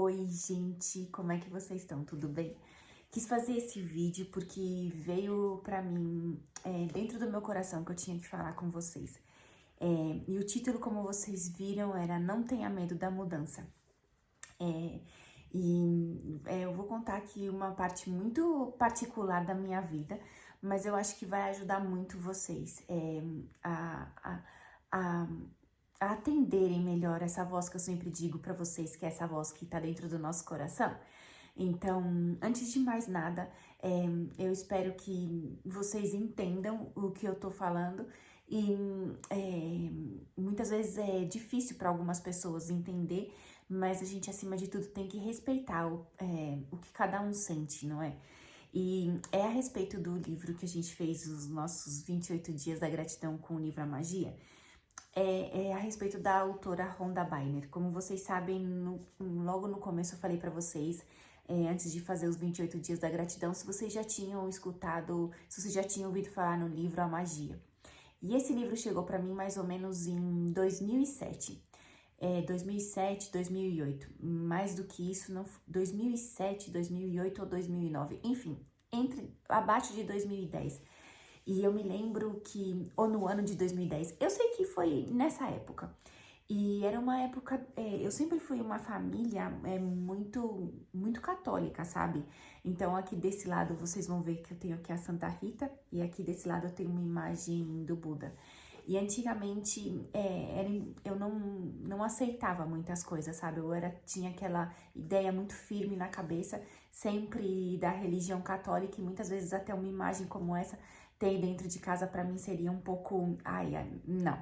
Oi, gente, como é que vocês estão? Tudo bem? Quis fazer esse vídeo porque veio pra mim, dentro do meu coração, que eu tinha que falar com vocês. E o título, como vocês viram, era Não Tenha Medo da Mudança. Eu vou contar aqui uma parte muito particular da minha vida, mas eu acho que vai ajudar muito vocês a a atenderem melhor essa voz que eu sempre digo pra vocês, que é essa voz que tá dentro do nosso coração. Então, antes de mais nada, eu espero que vocês entendam o que eu tô falando e muitas vezes é difícil para algumas pessoas entender, mas a gente, acima de tudo, tem que respeitar o que cada um sente, não é? E é a respeito do livro que a gente fez, os nossos 28 dias da gratidão com o livro A Magia. É a respeito da autora Rhonda Byrne. Como vocês sabem, logo no começo eu falei pra vocês, antes de fazer os 28 dias da gratidão, se vocês já tinham escutado, se vocês já tinham ouvido falar no livro A Magia. E esse livro chegou pra mim mais ou menos em 2007. 2007, 2008. Mais do que isso, 2007, 2008 ou 2009. Enfim, abaixo de 2010. E eu me lembro que, ou no ano de 2010, eu sei que foi nessa época. E era uma época, eu sempre fui uma família muito católica, sabe? Então aqui desse lado vocês vão ver que eu tenho aqui a Santa Rita e aqui desse lado eu tenho uma imagem do Buda. E antigamente eu não aceitava muitas coisas, sabe? Tinha aquela ideia muito firme na cabeça, sempre da religião católica, e muitas vezes até uma imagem como essa ter dentro de casa pra mim seria um pouco, não.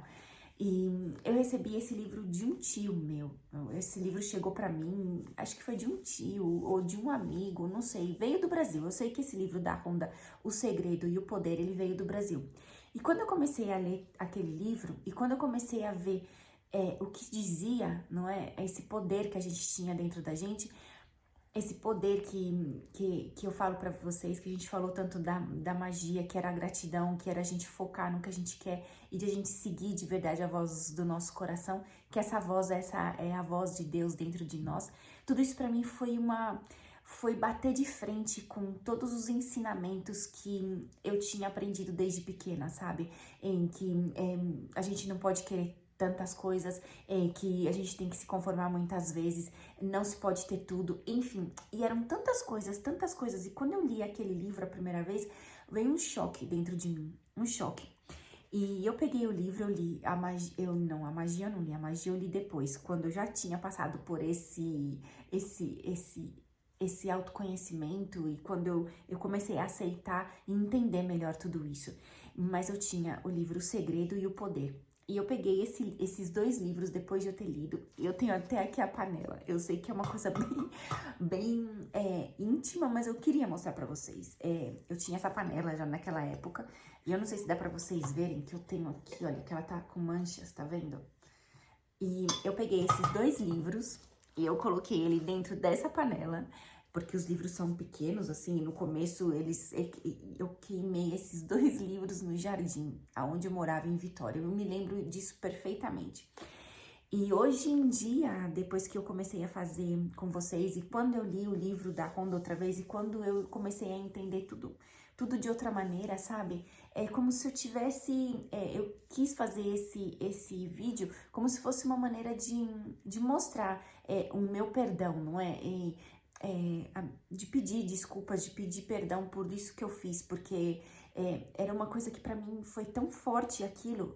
E eu recebi esse livro de um tio meu. Esse livro chegou pra mim, acho que foi de um tio ou de um amigo, não sei. Veio do Brasil. Eu sei que esse livro da Rhonda, O Segredo e o Poder, ele veio do Brasil. E quando eu comecei a ler aquele livro, e quando eu comecei a ver o que dizia, não é? Esse poder que a gente tinha dentro da gente, esse poder que eu falo pra vocês, que a gente falou tanto da magia, que era a gratidão, que era a gente focar no que a gente quer e de a gente seguir de verdade a voz do nosso coração, que essa é a voz de Deus dentro de nós. Tudo isso pra mim foi bater de frente com todos os ensinamentos que eu tinha aprendido desde pequena, sabe? Em que a gente não pode querer tantas coisas, que a gente tem que se conformar muitas vezes, não se pode ter tudo, enfim. E eram tantas coisas, e quando eu li aquele livro a primeira vez, veio um choque dentro de mim, um choque. E eu peguei o livro, eu li a magia, a magia eu não li, a magia eu li depois, quando eu já tinha passado por esse autoconhecimento e quando eu comecei a aceitar e entender melhor tudo isso. Mas eu tinha o livro O Segredo e o Poder. E eu peguei esses dois livros depois de eu ter lido. Eu tenho até aqui a panela. Eu sei que é uma coisa bem íntima, mas eu queria mostrar pra vocês. Eu tinha essa panela já naquela época. E eu não sei se dá pra vocês verem que eu tenho aqui, olha, que ela tá com manchas, tá vendo? E eu peguei esses dois livros e eu coloquei ele dentro dessa panela, porque os livros são pequenos, assim, no começo eu queimei esses dois livros no jardim, aonde eu morava em Vitória. Eu me lembro disso perfeitamente. E hoje em dia, depois que eu comecei a fazer com vocês, e quando eu li o livro da Rhonda outra vez, e quando eu comecei a entender tudo de outra maneira, sabe? É como se eu tivesse, eu quis fazer esse vídeo como se fosse uma maneira de mostrar o meu perdão, não é? De pedir desculpas, de pedir perdão por isso que eu fiz, porque era uma coisa que pra mim foi tão forte aquilo,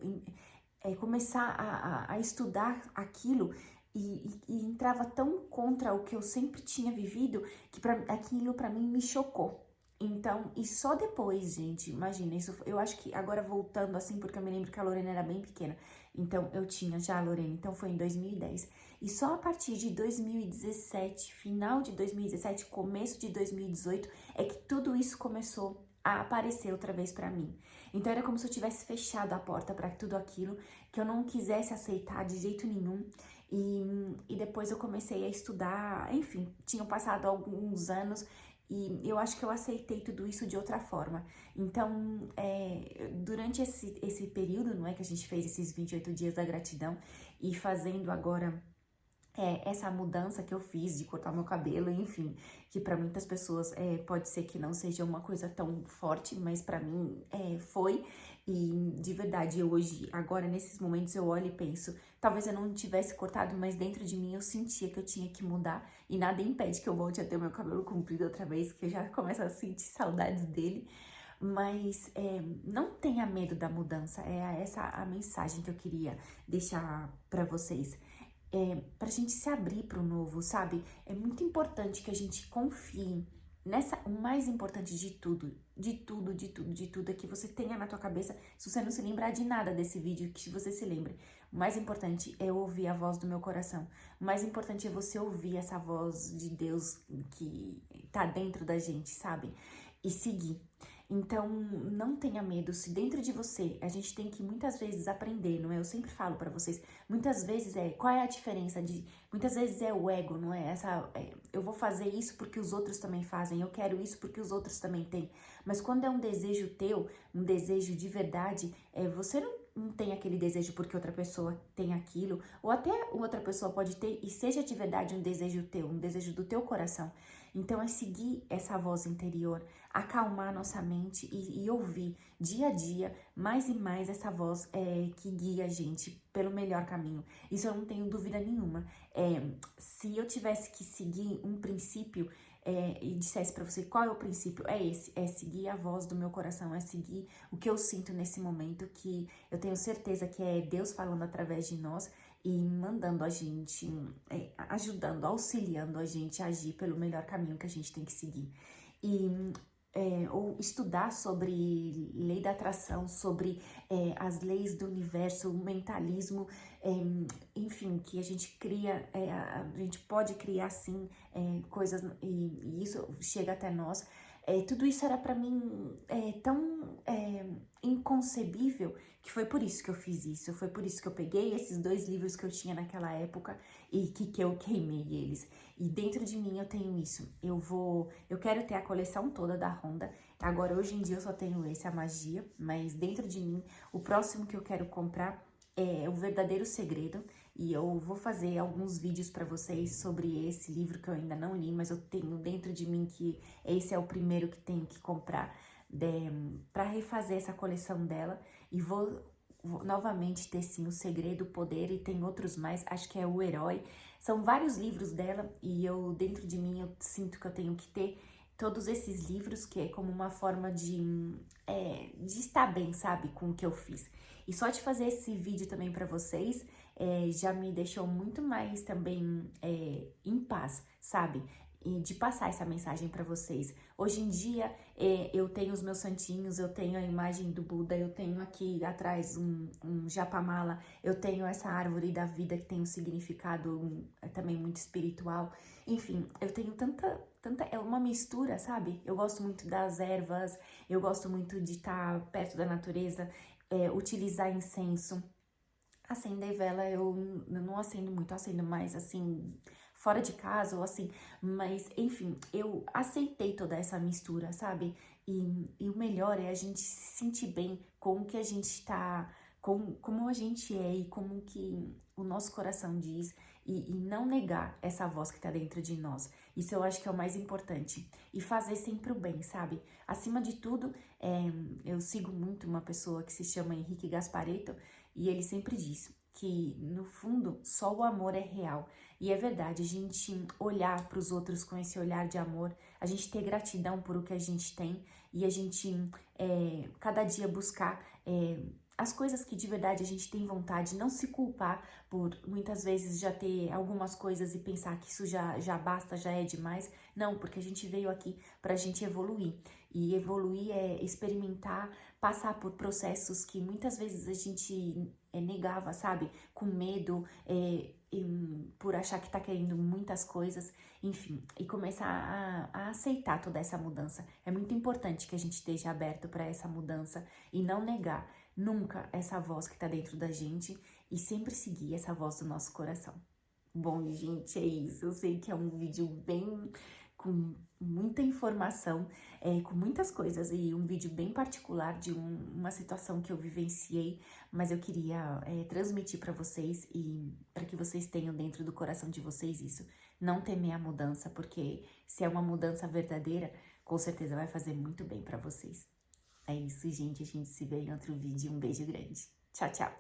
começar a estudar aquilo e entrava tão contra o que eu sempre tinha vivido, que aquilo pra mim me chocou. Então, e só depois, gente, imagina, isso, eu acho que agora voltando assim, porque eu me lembro que a Lorena era bem pequena, então eu tinha já a Lorena, então foi em 2010. E só a partir de 2017, final de 2017, começo de 2018, é que tudo isso começou a aparecer outra vez pra mim. Então era como se eu tivesse fechado a porta pra tudo aquilo que eu não quisesse aceitar de jeito nenhum. E depois eu comecei a estudar, enfim, tinham passado alguns anos e eu acho que eu aceitei tudo isso de outra forma. Então, durante esse período, não é, que a gente fez esses 28 dias da gratidão e fazendo agora essa mudança que eu fiz de cortar meu cabelo, enfim, que para muitas pessoas pode ser que não seja uma coisa tão forte, mas para mim foi. E de verdade, eu hoje, agora nesses momentos eu olho e penso, talvez eu não tivesse cortado, mas dentro de mim eu sentia que eu tinha que mudar e nada impede que eu volte a ter meu cabelo comprido outra vez, que eu já começo a sentir saudades dele. Mas não tenha medo da mudança, é essa a mensagem que eu queria deixar para vocês. Pra gente se abrir pro novo, sabe? É muito importante que a gente confie nessa, o mais importante de tudo, de tudo, de tudo, de tudo é que você tenha na tua cabeça, se você não se lembrar de nada desse vídeo, que você se lembre. O mais importante é ouvir a voz do meu coração. O mais importante é você ouvir essa voz de Deus que tá dentro da gente, sabe? E seguir. Então, não tenha medo. Se dentro de você, a gente tem que muitas vezes aprender, não é? Eu sempre falo pra vocês, muitas vezes qual é a diferença de, muitas vezes é o ego, não é? Eu vou fazer isso porque os outros também fazem, eu quero isso porque os outros também têm. Mas quando é um desejo teu, um desejo de verdade, você não tem aquele desejo porque outra pessoa tem aquilo, ou até outra pessoa pode ter e seja de verdade um desejo teu, um desejo do teu coração. Então é seguir essa voz interior, acalmar nossa mente e ouvir dia a dia mais e mais essa voz que guia a gente pelo melhor caminho. Isso eu não tenho dúvida nenhuma. Se eu tivesse que seguir um princípio e dissesse para você qual é o princípio, é esse, é seguir a voz do meu coração, é seguir o que eu sinto nesse momento, que eu tenho certeza que é Deus falando através de nós e mandando a gente, ajudando, auxiliando a gente a agir pelo melhor caminho que a gente tem que seguir. E ou estudar sobre lei da atração, sobre as leis do universo, o mentalismo, enfim, que a gente cria, a gente pode criar sim coisas e isso chega até nós. Tudo isso era para mim tão inconcebível que foi por isso que eu fiz isso, foi por isso que eu peguei esses 2 livros que eu tinha naquela época e que eu queimei eles. E dentro de mim eu tenho isso, eu quero ter a coleção toda da Honda. Agora hoje em dia eu só tenho esse, a Magia, mas dentro de mim o próximo que eu quero comprar é O Verdadeiro Segredo, e eu vou fazer alguns vídeos para vocês sobre esse livro que eu ainda não li, mas eu tenho dentro de mim que esse é o primeiro que tenho que comprar para refazer essa coleção dela, e vou novamente ter sim O Segredo, o Poder, e tem outros mais, acho que é O Herói. São vários livros dela e eu dentro de mim eu sinto que eu tenho que ter todos esses livros, que é como uma forma de estar bem, sabe, com o que eu fiz. E só de fazer esse vídeo também para vocês, já me deixou muito mais também em paz, sabe? E de passar essa mensagem para vocês. Hoje em dia, eu tenho os meus santinhos, eu tenho a imagem do Buda, eu tenho aqui atrás um japamala, eu tenho essa árvore da vida que tem um significado também muito espiritual. Enfim, eu tenho tanta, é uma mistura, sabe? Eu gosto muito das ervas, eu gosto muito de estar perto da natureza, utilizar incenso. Acender vela eu não acendo muito, eu acendo mais assim, fora de casa ou assim, mas enfim, eu aceitei toda essa mistura, sabe? E o melhor é a gente se sentir bem com o que a gente tá, como a gente é e como que o nosso coração diz, e não negar essa voz que tá dentro de nós. Isso eu acho que é o mais importante. E fazer sempre o bem, sabe? Acima de tudo, eu sigo muito uma pessoa que se chama Henrique Gasparetto, e ele sempre diz que, no fundo, só o amor é real. E é verdade, a gente olhar para os outros com esse olhar de amor, a gente ter gratidão por o que a gente tem e a gente, cada dia, buscar as coisas que de verdade a gente tem vontade, não se culpar por muitas vezes já ter algumas coisas e pensar que isso já basta, já é demais. Não, porque a gente veio aqui para a gente evoluir. E evoluir é experimentar, passar por processos que muitas vezes a gente negava, sabe? Com medo, por achar que tá querendo muitas coisas, enfim, e começar a aceitar toda essa mudança. É muito importante que a gente esteja aberto para essa mudança e não negar nunca essa voz que tá dentro da gente e sempre seguir essa voz do nosso coração. Bom, gente, é isso. Eu sei que é um vídeo bem com muita informação, com muitas coisas e um vídeo bem particular de uma situação que eu vivenciei, mas eu queria transmitir para vocês e para que vocês tenham dentro do coração de vocês isso. Não temer a mudança, porque se é uma mudança verdadeira, com certeza vai fazer muito bem para vocês. É isso, gente. A gente se vê em outro vídeo. Um beijo grande. Tchau, tchau.